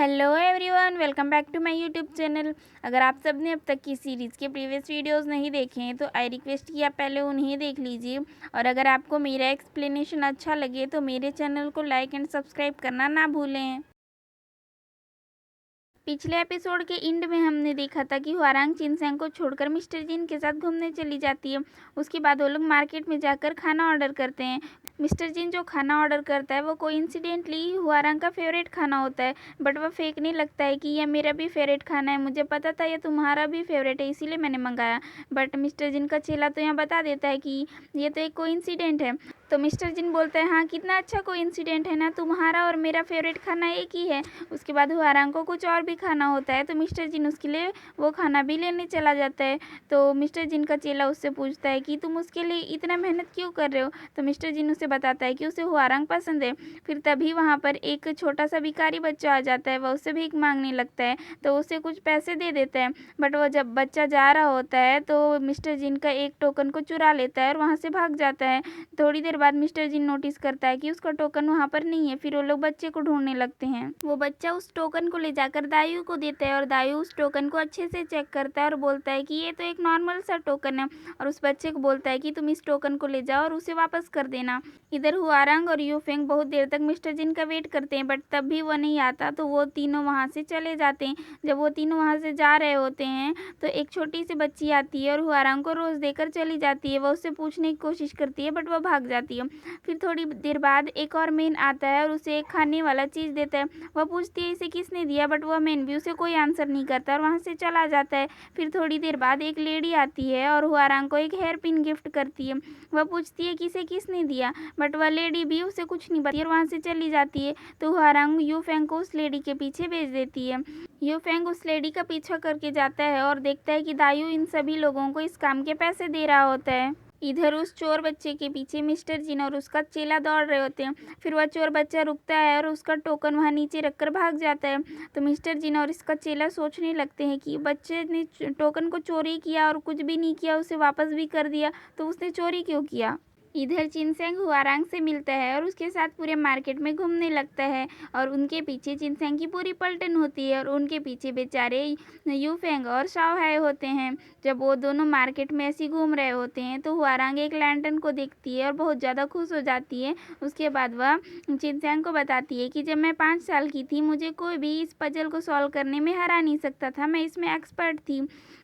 Hello everyone, welcome back to my YouTube channel. अगर आप सब ने अब तक की सीरीज़ के प्रीवियस वीडियोस नहीं देखे हैं तो आई रिक्वेस्ट कि आप पहले उन्हें देख लीजिए। और अगर आपको मेरा एक्सप्लेनेशन अच्छा लगे तो मेरे चैनल को लाइक एंड सब्सक्राइब करना ना भूलें। पिछले एपिसोड के एंड में हमने देखा था कि हुआरांग चिनसेंग को छोड़कर मिस्टर जिन के साथ घूमने चली जाती है। उसके बाद वो लोग मार्केट में जाकर खाना ऑर्डर करते हैं। मिस्टर जिन जो खाना ऑर्डर करता है वो कोइंसिडेंटली हुआरांग का फेवरेट खाना होता है, बट वह फेंकने लगता है कि यह मेरा भी फेवरेट खाना है, मुझे पता था यह तुम्हारा भी फेवरेट है इसीलिए मैंने मंगाया। बट मिस्टर जिन का चेला तो यहाँ बता देता है कि ये तो एक कोइंसिडेंट है। तो मिस्टर जिन बोलता है हाँ, कितना अच्छा कोइंसिडेंट है ना, तुम्हारा और मेरा फेवरेट खाना एक ही है। उसके बाद हुआरांग को कुछ और भी खाना होता है तो मिस्टर जिन उसके लिए वो खाना भी लेने चला जाता है। तो मिस्टर जिन का चेला उससे पूछता है कि तुम उसके लिए इतना मेहनत क्यों कर रहे हो। तो मिस्टर जिन उसे बताता है कि उसे हुआरांग पसंद है। फिर तभी वहाँ पर एक छोटा सा भिखारी बच्चा आ जाता है, वह उससे भीख मांगने लगता है तो उसे कुछ पैसे दे देता है। बट वो जब बच्चा जा रहा होता है तो मिस्टर जिन का एक टोकन को चुरा लेता है और वहाँ से भाग जाता है। थोड़ी देर बाद मिस्टर जिन नोटिस करता है कि उसका टोकन वहाँ पर नहीं है। फिर वो लोग बच्चे को ढूंढने लगते हैं। वो बच्चा उस टोकन को ले जाकर दायू को देता है और दायू उस टोकन को अच्छे से चेक करता है और बोलता है कि ये तो एक नॉर्मल सा टोकन है, और उस बच्चे को बोलता है कि तुम इस टोकन को ले जाओ और उसे वापस कर देना। इधर हुआरांग और यूफेंग बहुत देर तक मिस्टर जिन का वेट करते हैं, बट तब भी वो नहीं आता तो वो तीनों वहाँ से चले जाते हैं। जब वो तीनों वहाँ से जा रहे होते हैं तो एक छोटी सी बच्ची आती है और हुआरांग को रोज़ देकर चली जाती है। वो उससे पूछने की कोशिश करती है बट वह भाग जाती है। फिर थोड़ी देर बाद एक और मैन आता है और उसे एक खाने वाला चीज़ देता है। वह पूछती है इसे किसने दिया, बट वह मैन भी उसे कोई आंसर नहीं करता और वहाँ से चला जाता है। फिर थोड़ी देर बाद एक लेडी आती है और हुआरांग को एक हेयर पिन गिफ्ट करती है। वह पूछती है कि इसे किसने दिया, बट वह लेडी भी उसे कुछ नहीं बताती और वहाँ से चली जाती है। तो हुआरांग यूफेंग को उस लेडी के पीछे भेज देती है। यूफेंग उस लेडी का पीछा करके जाता है और देखता है कि दायू इन सभी लोगों को इस काम के पैसे दे रहा होता है। इधर उस चोर बच्चे के पीछे मिस्टर जिन और उसका चेला दौड़ रहे होते हैं। फिर वह चोर बच्चा रुकता है और उसका टोकन वहाँ नीचे रखकर भाग जाता है। तो मिस्टर जिन और इसका चेला सोचने लगते हैं कि बच्चे ने टोकन को चोरी किया और कुछ भी नहीं किया, उसे वापस भी कर दिया, तो उसने चोरी क्यों किया। इधर चिनसेंग हुआरांग से मिलता है और उसके साथ पूरे मार्केट में घूमने लगता है और उनके पीछे चिनसेंग की पूरी पलटन होती है और उनके पीछे बेचारे यूफेंग और शाओहाई होते हैं। जब वो दोनों मार्केट में ऐसे घूम रहे होते हैं तो हुआरांग एक लैंटर्न को देखती है और बहुत ज़्यादा खुश हो जाती है। उसके बाद वह चिनसेंग को बताती है कि जब मैं 5 साल की थी मुझे कोई भी इस पजल को सॉल्व करने में हरा नहीं सकता था, मैं इसमें एक्सपर्ट थी।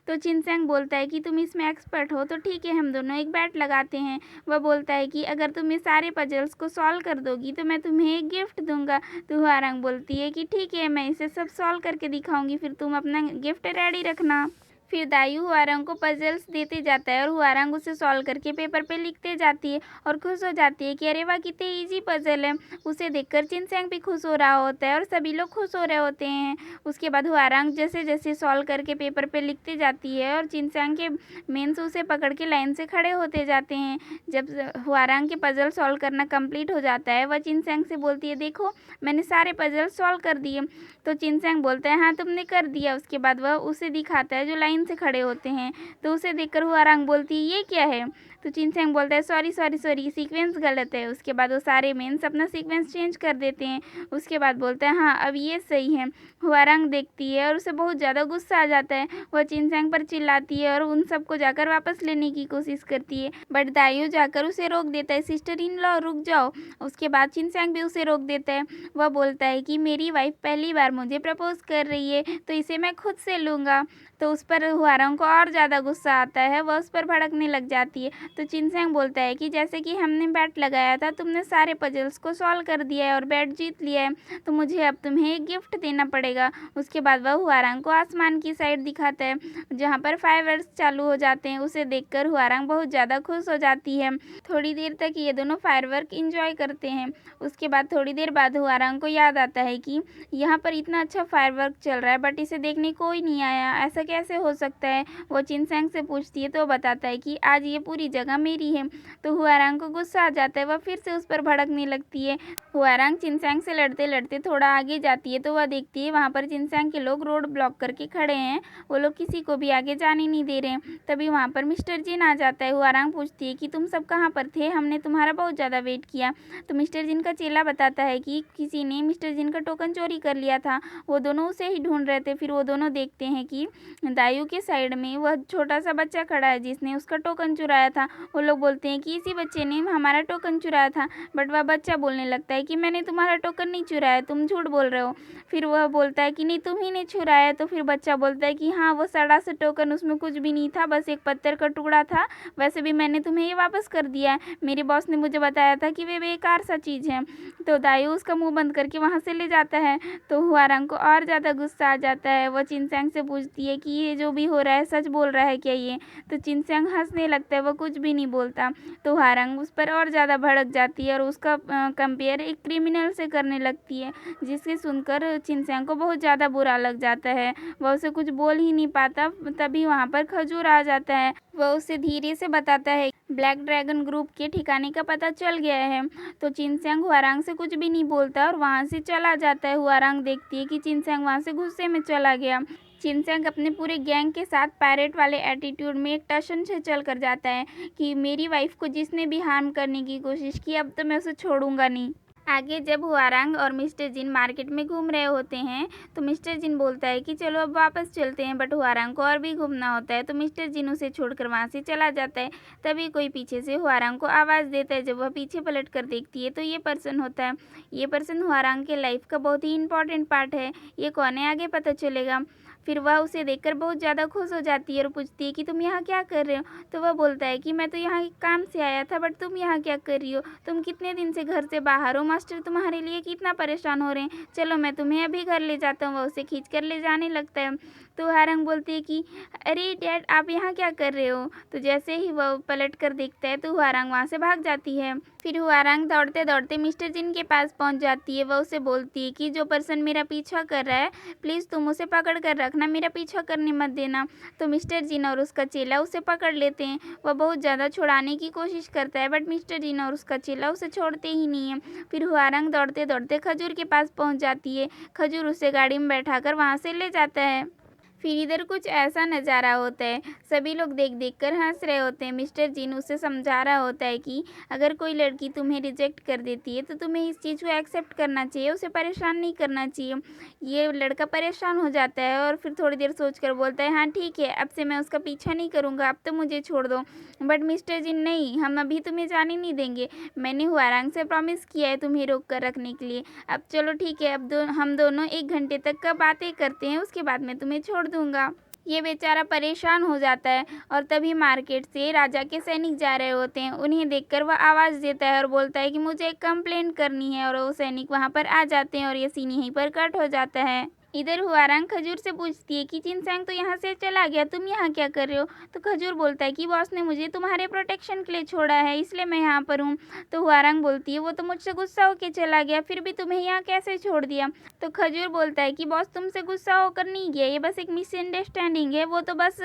तो चिनसेंग बोलता है कि तुम इसमें एक्सपर्ट हो तो ठीक है, हम दोनों एक बैट लगाते हैं। वह बोलता है कि अगर तुम ये सारे पजल्स को सॉल्व कर दोगी तो मैं तुम्हें एक गिफ्ट दूंगा। तो हुआरांग बोलती है कि ठीक है, मैं इसे सब सॉल्व करके दिखाऊंगी, फिर तुम अपना गिफ्ट रेडी रखना। फिर दायू हुआरांग को पजल्स देते जाता है और हुआरांग उसे सॉल्व करके पेपर पे लिखते जाती है और खुश हो जाती है कि अरे वाह, कितने इजी पजल है। उसे देखकर चिनसेंग भी खुश हो रहा होता है और सभी लोग खुश हो रहे होते हैं। उसके बाद हुआरांग जैसे जैसे सॉल्व करके पेपर पे लिखते जाती है और चिनसेंग के मेंस उसे पकड़ के लाइन से खड़े होते जाते हैं। जब हुआरांग के पजल सॉल्व करना कंप्लीट हो जाता है वह चिनसेंग से बोलती है देखो, मैंने सारे पजल सॉल्व कर दिए। तो चिनसेंग बोलता है हाँ, तुमने कर दिया। उसके बाद वह उसे दिखाता है जो लाइन से खड़े होते हैं। तो उसे देखकर हुआरांग बोलती है ये क्या है। तो चिनसेंग बोलता है सॉरी सॉरी सॉरी, सीक्वेंस गलत है। उसके बाद वो सारे मेंस अपना सीक्वेंस चेंज कर देते हैं। उसके बाद बोलता है हाँ, अब ये सही है। हुआरांग देखती है और उसे बहुत ज़्यादा गुस्सा आ जाता है। वह चिनसेंग पर चिल्लाती है और उन सबको जाकर वापस लेने की कोशिश करती है, बट दायू जाकर उसे रोक देता है, सिस्टर इन लॉ रुक जाओ। उसके बाद चिनसेंग भी उसे रोक देता है। वह बोलता है कि मेरी वाइफ पहली बार मुझे प्रपोज कर रही है तो इसे मैं खुद से लूँगा। तो उस पर हुआरांग को और ज़्यादा गुस्सा आता है, वह उस पर भड़कने लग जाती है। तो चिनसेंग बोलता है कि जैसे कि हमने बैट लगाया था, तुमने सारे पजल्स को सॉल्व कर दिया है और बैट जीत लिया है, तो मुझे अब तुम्हें एक गिफ्ट देना पड़ेगा। उसके बाद वह हुआरांग को आसमान की साइड दिखाता है जहाँ पर फायरवर्क्स चालू हो जाते हैं। उसे देखकर हुआरांग बहुत ज़्यादा खुश हो जाती है। थोड़ी देर तक ये दोनों फायरवर्क इंजॉय करते हैं। उसके बाद थोड़ी देर बाद हुआरांग को याद आता है कि यहाँ पर इतना अच्छा फायरवर्क चल रहा है बट इसे देखने कोई नहीं आया, ऐसा कैसे हो सकता है। वो चिनसेंग से पूछती है तो बताता है कि आज ये पूरी जगह मेरी है। तो हुआरांग को गुस्सा आ जाता है, वह फिर से उस पर भड़कने लगती है। हुआरांग चिनसैंग से लड़ते लड़ते थोड़ा आगे जाती है तो वह देखती है वहाँ पर चिनसैंग के लोग रोड ब्लॉक करके खड़े हैं, वो लोग किसी को भी आगे जाने नहीं दे रहे हैं। तभी वहाँ पर मिस्टर जिन आ जाता है। हुआरांग पूछती है कि तुम सब कहाँ पर थे, हमने तुम्हारा बहुत ज़्यादा वेट किया। तो मिस्टर जिन का चेला बताता है कि किसी ने मिस्टर जिन का टोकन चोरी कर लिया था, वो दोनों उसे ही ढूंढ रहे थे। फिर वो दोनों देखते हैं कि दायू के साइड में वह छोटा सा बच्चा खड़ा है जिसने उसका टोकन चुराया था। वो लोग बोलते हैं कि इसी बच्चे ने हमारा टोकन चुराया था, बट वह बच्चा बोलने लगता है कि मैंने तुम्हारा टोकन नहीं चुराया, तुम झूठ बोल रहे हो। फिर वह बोलता है कि नहीं, तुम ही ने चुराया। तो फिर बच्चा बोलता है कि हाँ, वो सड़ा सा टोकन, उसमें कुछ भी नहीं था, बस एक पत्थर का टुकड़ा था, वैसे भी मैंने तुम्हें ये वापस कर दिया है, मेरे बॉस ने मुझे बताया था कि वे बेकार सा चीज़ है। तो दायू उसका मुंह बंद करके वहाँ से ले जाता है। तो हुआरांग को और ज़्यादा गुस्सा आ जाता है। वह चिनसैंग से पूछती है कि ये जो भी हो रहा है सच बोल रहा है क्या ये। तो चिनसैंग हंसने लगता है, वह कुछ भी नहीं बोलता। तो हुआरांग उस पर और ज़्यादा भड़क जाती है और उसका कंपेयर एक क्रिमिनल से करने लगती है, जिससे सुनकर चिनसैंग को बहुत ज़्यादा बुरा लग जाता है। वह उसे कुछ बोल ही नहीं पाता। तभी वहाँ पर खजूर आ जाता है। वह उसे धीरे से बताता है ब्लैक ड्रैगन ग्रुप के ठिकाने का पता चल गया है। तो चिनसैंग हुआरांग से कुछ भी नहीं बोलता और वहाँ से चला जाता है। हुआरांग देखती है कि चिनसैंग वहाँ से गुस्से में चला गया। चिनसैंग अपने पूरे गैंग के साथ पैरेट वाले एटीट्यूड में एक टशन से चल कर जाता है कि मेरी वाइफ को जिसने भी हार्म करने की कोशिश की, अब तो मैं उसे छोड़ूंगा नहीं। आगे जब हुआरांग और मिस्टर जिन मार्केट में घूम रहे होते हैं तो मिस्टर जिन बोलता है कि चलो अब वापस चलते हैं, बट हुआरांग को और भी घूमना होता है। तो मिस्टर जिन उसे छोड़कर वहाँ से चला जाता है। तभी कोई पीछे से हुआरांग को आवाज़ देता है। जब वह पीछे पलट कर देखती है तो ये पर्सन होता है। ये पर्सन हुआरांग के लाइफ का बहुत ही इंपॉर्टेंट पार्ट है। ये कौन है आगे पता चलेगा। फिर वह उसे देखकर बहुत ज़्यादा खुश हो जाती है और पूछती है कि तुम यहाँ क्या कर रहे हो। तो वह बोलता है कि मैं तो यहाँ काम से आया था, बट तुम यहाँ क्या कर रही हो, तुम कितने दिन से घर से बाहर हो, मास्टर तुम्हारे लिए कितना परेशान हो रहे हैं, चलो मैं तुम्हें अभी घर ले जाता हूँ। वह उसे खींच कर ले जाने लगता है। तो हुआरांग बोलती है कि अरे डैड, आप यहाँ क्या कर रहे हो। तो जैसे ही वह पलट कर देखता है तो हुआरांग वहाँ से भाग जाती है। फिर हुआरांग दौड़ते दौड़ते मिस्टर जिन के पास पहुँच जाती है। वह उसे बोलती है कि जो पर्सन मेरा पीछा कर रहा है, प्लीज़ तुम उसे पकड़ कर रखना, मेरा पीछा करने मत देना। तो मिस्टर जिन और उसका चेला उसे पकड़ लेते हैं। वह बहुत ज़्यादा छुड़ाने की कोशिश करता है, बट मिस्टर जिन और उसका चेला उसे छोड़ते ही नहीं है। फिर हुआरांग दौड़ते दौड़ते खजूर के पास पहुँच जाती है। खजूर उसे गाड़ी में बैठाकर वहाँ से ले जाता है। फिर इधर कुछ ऐसा नज़ारा होता है, सभी लोग देख देख कर हंस रहे होते हैं। मिस्टर जिन उसे समझा रहा होता है कि अगर कोई लड़की तुम्हें रिजेक्ट कर देती है तो तुम्हें इस चीज़ को एक्सेप्ट करना चाहिए, उसे परेशान नहीं करना चाहिए। ये लड़का परेशान हो जाता है और फिर थोड़ी देर सोच कर बोलता है हाँ ठीक है, अब से मैं उसका पीछा नहीं करूँगा, अब तो मुझे छोड़ दो। बट मिस्टर जिन, नहीं, हम अभी तुम्हें जाने नहीं देंगे, मैंने हुआरांग से प्रॉमिस किया है तुम्हें रोक कर रखने के लिए। अब चलो ठीक है, अब हम दोनों 1 घंटे तक का बातें करते हैं, उसके बाद मैं तुम्हें छोड़ दूंगा। ये बेचारा परेशान हो जाता है और तभी मार्केट से राजा के सैनिक जा रहे होते हैं। उन्हें देखकर वह आवाज़ देता है और बोलता है कि मुझे एक कंप्लेंट करनी है, और वो सैनिक वहाँ पर आ जाते हैं और ये सीन यहीं पर कट हो जाता है। इधर हुआरांग खजूर से पूछती है कि चिनसैंग तो यहाँ से चला गया, तुम यहाँ क्या कर रहे हो। तो खजूर बोलता है कि बॉस ने मुझे तुम्हारे प्रोटेक्शन के लिए छोड़ा है, इसलिए मैं यहाँ पर हूँ। तो हुआरांग बोलती है वो तो मुझसे गुस्सा होकर चला गया, फिर भी तुम्हें यहाँ कैसे छोड़ दिया। तो खजूर बोलता है कि बॉस तुमसे गुस्सा होकर नहीं गया, ये बस एक मिसअंडरस्टैंडिंग है, वो तो बस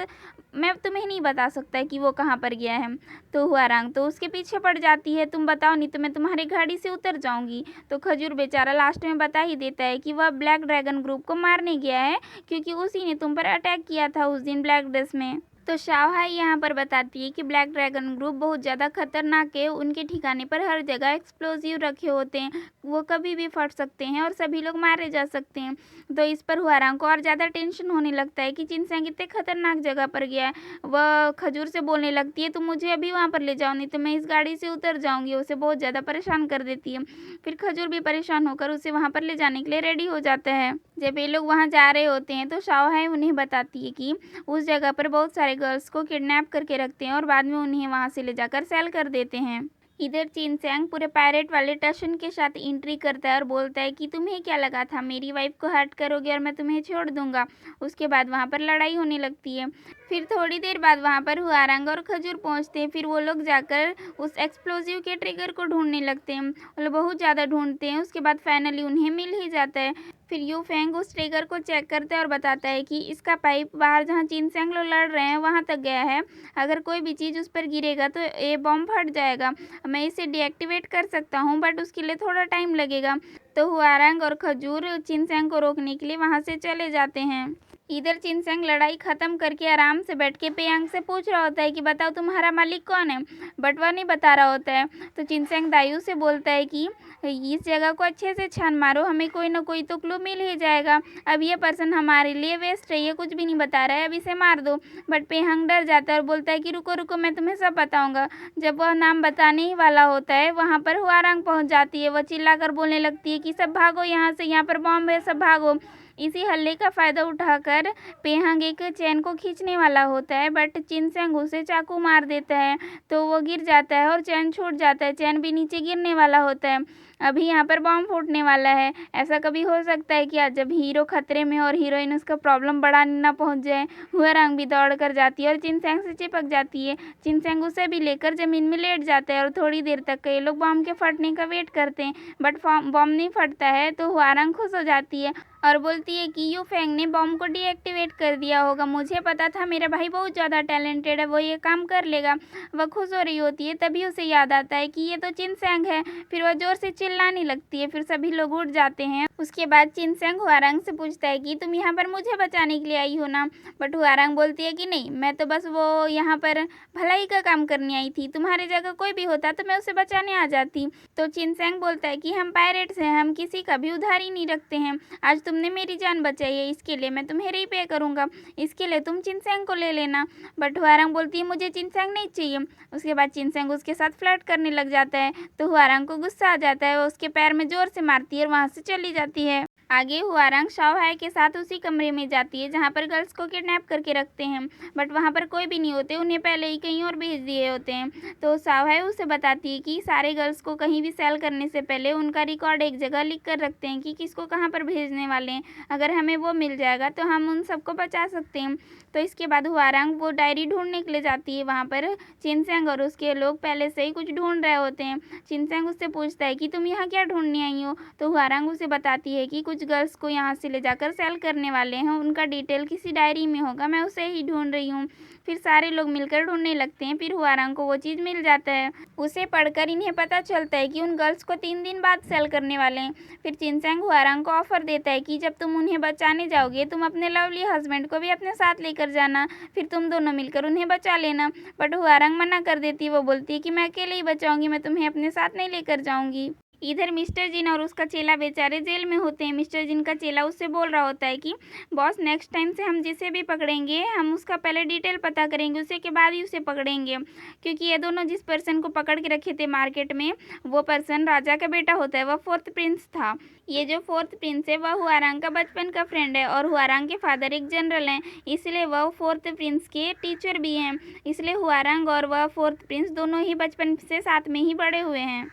मैं तुम्हें नहीं बता सकता कि वो कहाँ पर गया है। तो हुआरांग तो उसके पीछे पड़ जाती है, तुम बताओ नहीं तो मैं तुम्हारी गाड़ी से उतर जाऊंगी। तो खजूर बेचारा लास्ट में बता ही देता है कि वह ब्लैक ड्रैगन ग्रुप को मारने गया है, क्योंकि उसी ने तुम पर अटैक किया था उस दिन ब्लैक ड्रेस में। तो शाओहाई यहाँ पर बताती है कि ब्लैक ड्रैगन ग्रुप बहुत ज़्यादा खतरनाक है, उनके ठिकाने पर हर जगह एक्सप्लोजिव रखे होते हैं, वो कभी भी फट सकते हैं और सभी लोग मारे जा सकते हैं। तो इस पर हुआरांग को और ज़्यादा टेंशन होने लगता है कि चिनसैंग इतने खतरनाक जगह पर गया है। वह खजूर से बोलने लगती है तुम मुझे अभी वहाँ पर ले जाओ, नहीं तो मैं इस गाड़ी से उतर जाऊँगी। उसे बहुत ज़्यादा परेशान कर देती है। फिर खजूर भी परेशान होकर उसे वहाँ पर ले जाने के लिए रेडी हो जाता है। जब ये लोग वहाँ जा रहे होते हैं तो शाओहाई उन्हें बताती है कि उस जगह पर बहुत सारे गर्ल्स को किडनैप करके रखते हैं और बाद में उन्हें वहाँ से ले जाकर सेल कर देते हैं। इधर चिनसैंग पूरे पैरेट वाले टशन के साथ एंट्री करता है और बोलता है कि तुम्हें क्या लगा था मेरी वाइफ को हर्ट करोगे और मैं तुम्हें छोड़ दूंगा। उसके बाद वहाँ पर लड़ाई होने लगती है। फिर थोड़ी देर बाद वहाँ पर हुआरंग और खजूर पहुँचते हैं। फिर वो लोग जाकर उस एक्सप्लोजिव के ट्रिगर को ढूंढने लगते हैं। वो लोग बहुत ज़्यादा ढूंढते हैं। उसके बाद फाइनली उन्हें मिल ही जाता है। फिर यू फेंग उस ट्रिगर को चेक करता है और बताता है कि इसका पाइप बाहर जहाँ चिनसेंग लोग लड़ रहे हैं वहाँ तक गया है। अगर कोई भी चीज़ उस पर गिरेगा तो ये बॉम्ब फट जाएगा। मैं इसे डीएक्टिवेट कर सकता हूँ बट उसके लिए थोड़ा टाइम लगेगा। तो हुआरंग और खजूर चिनसेंग को रोकने के लिए वहाँ से चले जाते हैं। इधर चिनसेंग लड़ाई खत्म करके आराम से बैठ के पेयांग से पूछ रहा होता है कि बताओ तुम्हारा मालिक कौन है, बट वह नहीं बता रहा होता है। तो चिनसेंग दायू से बोलता है कि इस जगह को अच्छे से छान मारो, हमें कोई ना कोई तो क्लू मिल ही जाएगा। अब ये पर्सन हमारे लिए वेस्ट है, ये कुछ भी नहीं बता रहा है, अब इसे मार दो। बट पेयांग डर जाता है और बोलता है कि रुको रुको, मैं तुम्हें सब बताऊंगा। जब वह नाम बताने ही वाला होता है वहाँ पर हुआरंग पहुँच जाती है। वह चिल्लाकर बोलने लगती है कि सब भागो यहाँ से, यहाँ पर बॉम्ब है, सब भागो। इसी हल्ले का फ़ायदा उठाकर पेहंग एक चैन को खींचने वाला होता है बट चिनसेंग उसे चाकू मार देता है। तो वो गिर जाता है और चैन छूट जाता है। चैन भी नीचे गिरने वाला होता है। अभी यहाँ पर बॉम्ब फूटने वाला है। ऐसा कभी हो सकता है कि जब हीरो खतरे में और हीरोइन उसका प्रॉब्लम बढ़ाने ना पहुँच जाए। हुआरंग भी दौड़ कर जाती है और चिनसेंग से चिपक जाती है। चिनसेंग उसे भी लेकर ज़मीन में लेट जाता है और थोड़ी देर तक ये लोग बॉम्ब के फटने का वेट करते हैं बट बॉम्ब नहीं फटता है। तो हुआरंग खुश हो जाती है और बोलती है कि यू फेंग ने बॉम्ब को डीएक्टिवेट कर दिया होगा। मुझे पता था मेरा भाई बहुत ज़्यादा टैलेंटेड है, वो ये काम कर लेगा। वह खुश हो रही होती है तभी उसे याद आता है कि ये तो चिनसेंग है। फिर वह ज़ोर से चिल्लाने लगती है। फिर सभी लोग उठ जाते हैं। उसके बाद चिनसेंग हुआरंग से पूछता है कि तुम यहाँ पर मुझे बचाने के लिए आई हो ना। बट हुआरंग बोलती है कि नहीं, मैं तो बस वो यहाँ पर भलाई का काम करने आई थी। तुम्हारी जगह कोई भी होता तो मैं उसे बचाने आ जाती। तो चिनसेंग बोलता है कि हम पायरेट्स हैं, हम किसी का भी उधारी नहीं रखते हैं। आज तुमने मेरी जान बचाई है, इसके लिए मैं तुम्हें रीपे करूँगा। इसके लिए तुम चिनसेंग को ले लेना। बट हुआरंग बोलती है मुझे चिनसेंग नहीं चाहिए। उसके बाद चिनसेंग उसके साथ फ्लर्ट करने लग जाता है। तो हुआरंग को गुस्सा आ जाता है। वो उसके पैर में जोर से मारती है और वहाँ से चली जाती है। आगे हुआरंग शाओहाई के साथ उसी कमरे में जाती है जहाँ पर गर्ल्स को किडनैप करके रखते हैं बट वहाँ पर कोई भी नहीं होते, उन्हें पहले ही कहीं और भेज दिए होते हैं। तो शाओहाई उसे बताती है कि सारे गर्ल्स को कहीं भी सेल करने से पहले उनका रिकॉर्ड एक जगह लिख कर रखते हैं कि किसको कहाँ पर भेजने वाले हैं। अगर हमें वो मिल जाएगा तो हम उन सबको बचा सकते हैं। तो इसके बाद हुआरंग वो डायरी ढूंढने के लिए जाती है। वहाँ पर चिनसेंग और उसके लोग पहले से ही कुछ ढूंढ रहे होते हैं। चिनसेंग उससे पूछता है कि तुम यहाँ क्या ढूंढने आई हो। तो हुआरंग उसे बताती है कि कुछ गर्ल्स को यहाँ से ले जाकर सेल करने वाले हैं, उनका डिटेल किसी डायरी में होगा, मैं उसे ही ढूंढ रही हूँ। फिर सारे लोग मिलकर ढूंढने लगते हैं। फिर हुआरंग को वो चीज़ मिल जाता है। उसे पढ़कर इन्हें पता चलता है कि उन गर्ल्स को 3 दिन बाद सेल करने वाले हैं। फिर चिनसेंग हुआरंग को ऑफर देता है कि जब तुम उन्हें बचाने जाओगे तुम अपने लवली हस्बैंड को भी अपने साथ लेकर जाना, फिर तुम दोनों मिलकर उन्हें बचा लेना। बट हुआरंग मना कर देती है। वो बोलती है कि मैं अकेले ही बचाऊंगी, मैं तुम्हें अपने साथ नहीं लेकर जाऊंगी। इधर मिस्टर जिन और उसका चेला बेचारे जेल में होते हैं। मिस्टर जिन का चेला उससे बोल रहा होता है कि बॉस नेक्स्ट टाइम से हम जिसे भी पकड़ेंगे हम उसका पहले डिटेल पता करेंगे, उसे के बाद ही उसे पकड़ेंगे। क्योंकि ये दोनों जिस पर्सन को पकड़ के रखे थे मार्केट में वो पर्सन राजा का बेटा होता है, वह 4th प्रिंस था। ये जो 4th प्रिंस है वह हुआरंग का बचपन का फ्रेंड है और हुआरंग के फादर एक जनरल हैं, इसलिए वह 4th प्रिंस के टीचर भी हैं। इसलिए हुआरंग और वह 4th प्रिंस दोनों ही बचपन से साथ में ही बड़े हुए हैं।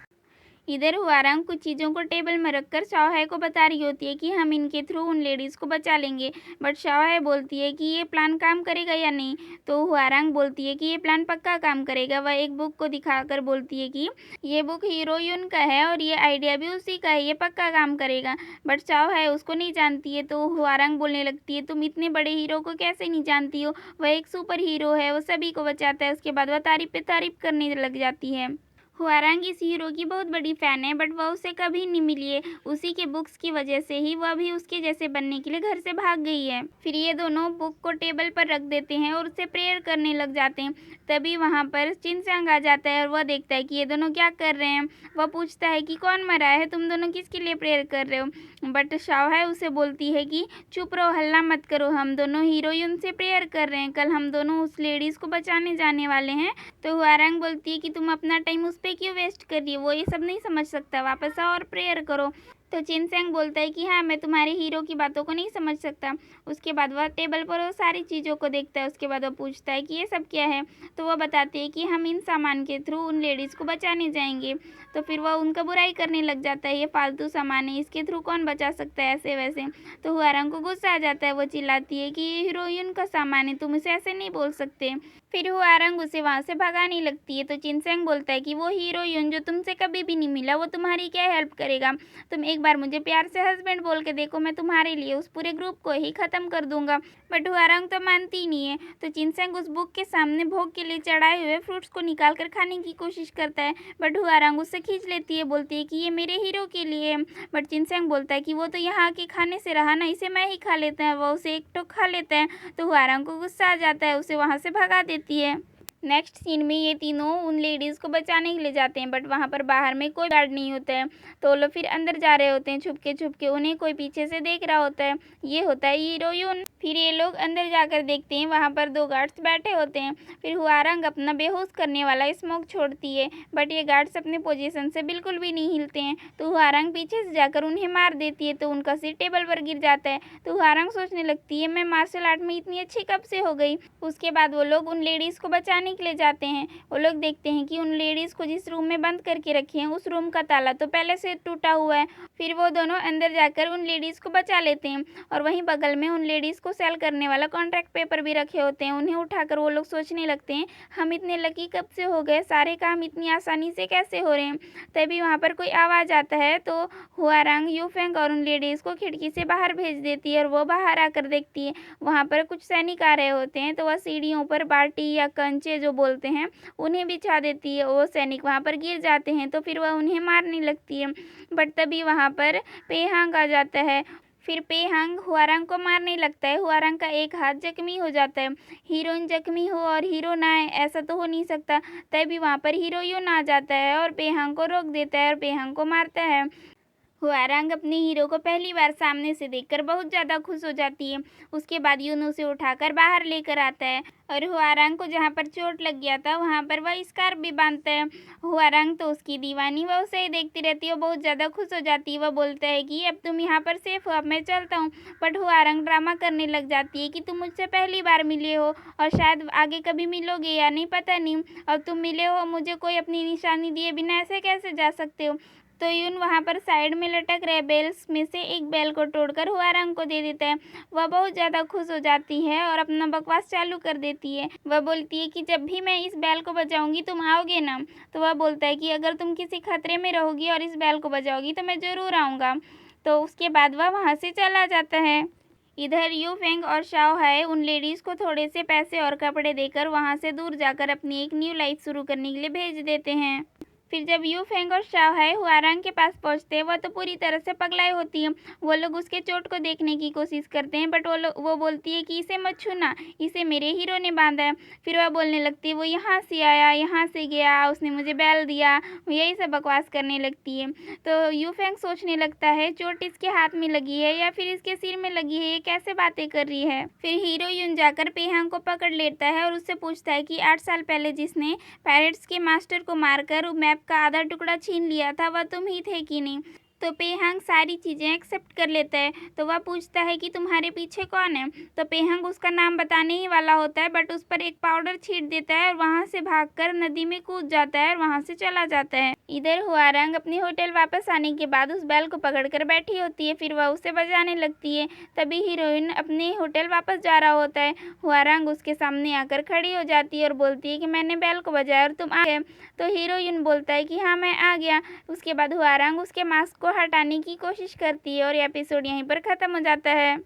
इधर हुआरंग कुछ चीज़ों को टेबल में रखकर शाओहाई को बता रही होती है कि हम इनके थ्रू उन लेडीज़ को बचा लेंगे। बट शाओहाई बोलती है कि ये प्लान काम करेगा या नहीं। तो हुआरंग बोलती है कि ये प्लान पक्का काम करेगा। वह एक बुक को दिखाकर बोलती है कि ये बुक हीरो युन का है और ये आइडिया भी उसी का है, ये पक्का काम करेगा। बट शाओहाई उसको नहीं जानती है। तो हुआरंग बोलने लगती है तुम इतने बड़े हीरो को कैसे नहीं जानती हो, वह एक सुपर हीरो है, वो सभी को बचाता है। उसके बाद वह तारीफ पे तारीफ करने लग जाती है। हुआरंग इस हीरो की बहुत बड़ी फ़ैन है बट वह उसे कभी नहीं मिली है। उसी के बुक्स की वजह से ही वह भी उसके जैसे बनने के लिए घर से भाग गई है। फिर ये दोनों बुक को टेबल पर रख देते हैं और उससे प्रेयर करने लग जाते हैं। तभी वहाँ पर चिनसेंग आ जाता है और वह देखता है कि ये दोनों क्या कर रहे हैं। वह पूछता है कि कौन मरा है, तुम दोनों किसके लिए प्रेयर कर रहे हो। बट शाओहाई उसे बोलती है कि चुप रहो, हल्ला मत करो, हम दोनों हीरोइन से प्रेयर कर रहे हैं, कल हम दोनों उस लेडीज़ को बचाने जाने वाले हैं। तो हुआरंग बोलती है कि तुम अपना टाइम उस पर क्यों वेस्ट कर रही हो, वो ये सब नहीं समझ सकता, वापस आओ और प्रेयर करो। तो चिनसेंग बोलता है कि हाँ, मैं तुम्हारे हीरो की बातों को नहीं समझ सकता। उसके बाद वह टेबल पर वो सारी चीज़ों को देखता है। उसके बाद वह पूछता है कि ये सब क्या है। तो वह बताती है कि हम इन सामान के थ्रू उन लेडीज़ को बचाने जाएंगे। तो फिर वह उनका बुराई करने लग जाता है, ये फालतू सामान है, इसके थ्रू कौन बचा सकता है ऐसे वैसे। तो हुआरंग को गुस्सा आ जाता है। वो चिल्लाती है कि ये हीरोइन का सामान है, तुम इसे ऐसे नहीं बोल सकते। फिर हुआरंग उसे वहाँ से भगाने लगती है। तो चिनसेंग बोलता है कि वो हीरोइन जो तुमसे कभी भी नहीं मिला, वो तुम्हारी क्या हेल्प करेगा। तुम एक बार मुझे प्यार से हस्बैंड बोल के देखो, मैं तुम्हारे लिए उस पूरे ग्रुप को ही ख़त्म कर दूंगा। बट हुआरंग तो मानती ही नहीं है। तो चिनसेंग उस बुक के सामने भोग के लिए चढ़ाए हुए फ्रूट्स को निकाल कर खाने की कोशिश करता है। बट हुआरंग उससे खींच लेती है, बोलती है कि ये मेरे हीरो के लिए है। बट चिनसेंग बोलता है कि वो तो यहाँ के खाने से रहा ना, इसे मैं ही खा लेता है। वो उसे एक टोक खा लेता है। तो हुआरंग को गुस्सा आ जाता है, उसे वहाँ से भगा देती है। नेक्स्ट सीन में ये तीनों उन लेडीज़ को बचाने के लिए जाते हैं। बट वहाँ पर बाहर में कोई गार्ड नहीं होता है। तो वो लोग फिर अंदर जा रहे होते हैं छुप के। उन्हें कोई पीछे से देख रहा होता है। ये होता है हीरोइन। फिर ये लोग अंदर जाकर देखते हैं, वहाँ पर 2 गार्ड्स बैठे होते हैं। फिर हुआरंग अपना बेहोश करने वाला स्मोक छोड़ती है। बट ये गार्ड्स अपने पोजीशन से बिल्कुल भी नहीं हिलते हैं। तो हुआरंग पीछे से जाकर उन्हें मार देती है। तो उनका सिर टेबल पर गिर जाता है। तो हुआरंग सोचने लगती है, मैं मार्शल आर्ट में इतनी अच्छी कब से हो गई। उसके बाद वो लोग उन लेडीज़ को बचाने के लिए जाते हैं। वो लोग देखते हैं कि उन लेडीज़ को जिस रूम में बंद करके रखे हैं, उस रूम का ताला तो पहले से टूटा हुआ है। फिर वो दोनों अंदर जाकर उन लेडीज़ को बचा लेते हैं। और वहीं बगल में उन लेडीज़ को सेल करने वाला कॉन्ट्रैक्ट पेपर भी रखे होते हैं। उन्हें उठाकर वो लोग सोचने लगते हैं, हम इतने लकी कब से हो गए, सारे काम इतनी आसानी से कैसे हो रहे हैं। तभी वहाँ पर कोई आवाज़ आता है। तो हुआरंग, यूफेंग और उन लेडीज़ को खिड़की से बाहर भेज देती है। और वो बाहर आकर देखती है, वहाँ पर कुछ सैनिक आ रहे होते हैं। तो वह सीढ़ियों पर बाल्टी या कंचे जो बोलते हैं, उन्हें बिछा देती है। वो सैनिक वहाँ पर गिर जाते हैं। तो फिर वह उन्हें मारने लगती है। बट तभी वहाँ पर पेहांग आ जाता है। फिर पेहांग हुआरंग को मारने लगता है। हुआरंग का एक हाथ जख्मी हो जाता है। हीरोइन जख्मी हो और हीरो ना आए, ऐसा तो हो नहीं सकता। तभी वहाँ पर हीरोइन आ जाता है और पेहांग को रोक देता है और पेहांग को मारता है। हुआरंग अपने हीरो को पहली बार सामने से देखकर बहुत ज़्यादा खुश हो जाती है। उसके बाद यून उसे उठाकर बाहर लेकर आता है और हुआरंग को जहाँ पर चोट लग गया था वहाँ पर वह स्कार्फ भी बांधता है। हुआरंग तो उसकी दीवानी, वह उसे ही देखती रहती है। वो बहुत ज़्यादा खुश हो जाती है। वह बोलता है कि अब तुम यहाँ पर सेफ हो, अब मैं चलता हूँ। बट हुआरंग ड्रामा करने लग जाती है कि तुम मुझसे पहली बार मिले हो और शायद आगे कभी मिलोगे या नहीं, पता नहीं। और तुम मिले हो, मुझे कोई अपनी निशानी दिए बिना ऐसे कैसे जा सकते हो। तो यून वहाँ पर साइड में लटक रहे बेल्स में से एक बेल को तोड़कर हुआरंग को दे देता है। वह बहुत ज़्यादा खुश हो जाती है और अपना बकवास चालू कर देती है। वह बोलती है कि जब भी मैं इस बेल को बजाऊंगी तुम आओगे ना। तो वह बोलता है कि अगर तुम किसी खतरे में रहोगी और इस बेल को बजाओगी तो मैं ज़रूर आऊँगा। तो उसके बाद वह वहाँ से चला जाता है। इधर यू फेंग और शाओ हाय उन लेडीज़ को थोड़े से पैसे और कपड़े देकर वहाँ से दूर जाकर अपनी एक न्यू लाइफ शुरू करने के लिए भेज देते हैं। फिर जब यू फेंग और शाओ हाय हुआरंग के पास पहुंचते हैं, वह तो पूरी तरह से पगलाई होती है। वो लोग उसके चोट को देखने की कोशिश करते हैं। बट वो बोलती है कि इसे मत छूना, इसे मेरे हीरो ने बांधा है। फिर वह बोलने लगती है, वो यहाँ से आया, यहाँ से गया, उसने मुझे बैल दिया, यही सब बकवास करने लगती है। तो यू फेंग सोचने लगता है, चोट इसके हाथ में लगी है या फिर इसके सिर में लगी है, ये कैसे बातें कर रही है। फिर हीरो यून जाकर पेहांग को पकड़ लेता है और उससे पूछता है कि 8 साल पहले जिसने पायरेट्स के मास्टर को मारकर मैप का आधा टुकड़ा छीन लिया था, वह तुम ही थे कि नहीं। तो पेहांग सारी चीज़ें एक्सेप्ट कर लेता है। तो वह पूछता है कि तुम्हारे पीछे कौन है। तो पेहांग उसका नाम बताने ही वाला होता है, बट उस पर एक पाउडर छींट देता है और वहाँ से भागकर नदी में कूद जाता है और वहाँ से चला जाता है। इधर हुआरंग अपने होटल वापस आने के बाद उस बैल को पकड़कर बैठी होती है। फिर वह उसे बजाने लगती है। तभी हीरोइन अपने होटल वापस जा रहा होता है। हुआरंग उसके सामने आकर खड़ी हो जाती है और बोलती है कि मैंने बैल को बजाया और तुम आ गए। तो हीरोइन बोलता है कि हाँ, मैं आ गया। उसके बाद हुआरंग उसके मास्क को हटाने की कोशिश करती है और एपिसोड यहीं पर ख़त्म हो जाता है।